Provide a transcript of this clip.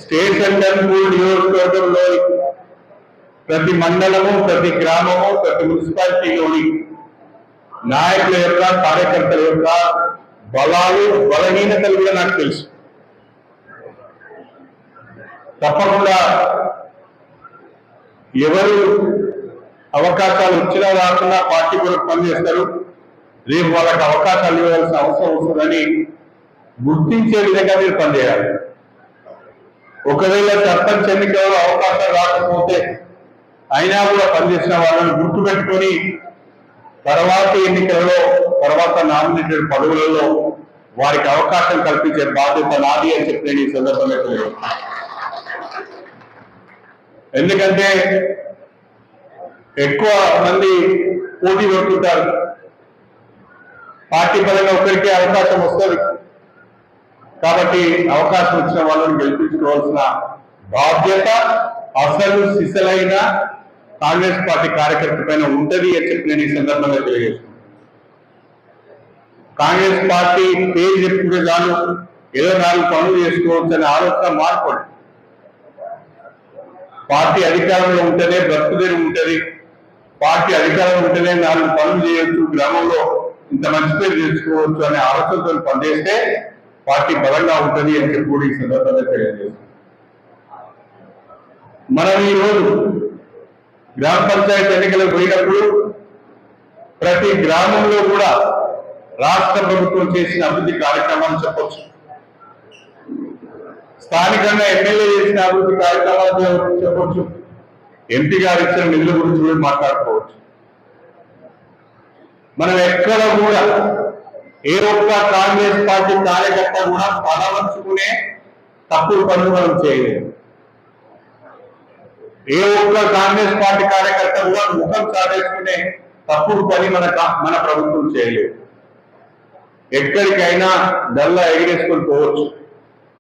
State centre నియోజకవర్గంలో ప్రతి మండలము, ప్రతి గ్రామము, ప్రతి మున్సిపాలిటీలోని నాయకుల యొక్క, కార్యకర్తల యొక్క బలాలు, బలహీనతలు కూడా నాకు తెలుసు. తప్పకుండా ఎవరు అవకాశాలు వచ్చినా రాకుండా పార్టీ కొరకు పనిచేస్తారు. రేపు వాళ్ళకి అవకాశాలు ఇవ్వాల్సిన అవసరం వస్తుందని గుర్తించే విధంగా మీరు పనిచేయాలి. ఒకవేళ సర్పంచ్ ఎన్నికల్లో అవకాశం రాకపోతే అయినా కూడా పనిచేసిన వాళ్ళని గుర్తుపెట్టుకొని తర్వాత ఎన్నికలలో, తర్వాత నామినేటెడ్ పదవులలో వారికి అవకాశం కల్పించే బాధ్యత నాది అని చెప్పి నేను ఈ సందర్భంగా తెలియజేస్తున్నాను. ఎందుకంటే ఎక్కువ మంది పోటీ పడుతుంటారు. పార్టీ పరంగా ఒకరికే అవకాశం వస్తుంది కాబట్టి అవకాశం వచ్చిన వాళ్ళని గెలిపించుకోవాల్సిన బాధ్యత అసలు సిసలైన కాంగ్రెస్ పార్టీ కార్యకర్త పైన ఉంటది అని చెప్పి నేను ఈ సందర్భంగా తెలియజేస్తున్నాను. కాంగ్రెస్ పార్టీ పేరు చెప్పుకుంటే చాలు ఏదో 4 పనులు చేసుకోవచ్చు అనే ఆలోచన మార్పండి. పార్టీ అధికారంలో ఉంటేనే బ్రతుకుదేరి ఉంటుంది. పార్టీ అధికారంలో ఉంటేనే 4 పనులు చేయొచ్చు, గ్రామంలో ఇంత మంచి పేరు తెచ్చుకోవచ్చు అనే ఆలోచనతో పనిచేస్తే పార్టీ బలంగా ఉంటుంది అని చెప్పి కూడా ఈ సందర్భంగా తెలియజేస్తుంది. మనం ఈరోజు గ్రామ పంచాయతీ ఎన్నికలకు పోయినప్పుడు ప్రతి గ్రామంలో కూడా రాష్ట్ర ప్రభుత్వం చేసిన అభివృద్ధి కార్యక్రమాలు చెప్పొచ్చు. స్థానికంగా ఎమ్మెల్యే చేసిన అభివృద్ధి కార్యక్రమాలు చెప్పొచ్చు. ఎంపీ గారు ఇచ్చిన నిధుల గురించి కూడా మాట్లాడుకోవచ్చు. మనం ఎక్కడ కూడా ఏ ఒక్క కాంగ్రెస్ పార్టీ కార్యకర్త కూడా తలవంచుకునే తప్పుడు పనులు మనం చేయలేదు. ఏ ఒక్క కాంగ్రెస్ పార్టీ కార్యకర్త కూడా ముఖం చాటేసుకునే తప్పుడు పని మన ప్రభుత్వం చేయలేదు. ఎక్కడికైనా డల్లా ఎగిరేసుకొని పోవచ్చు.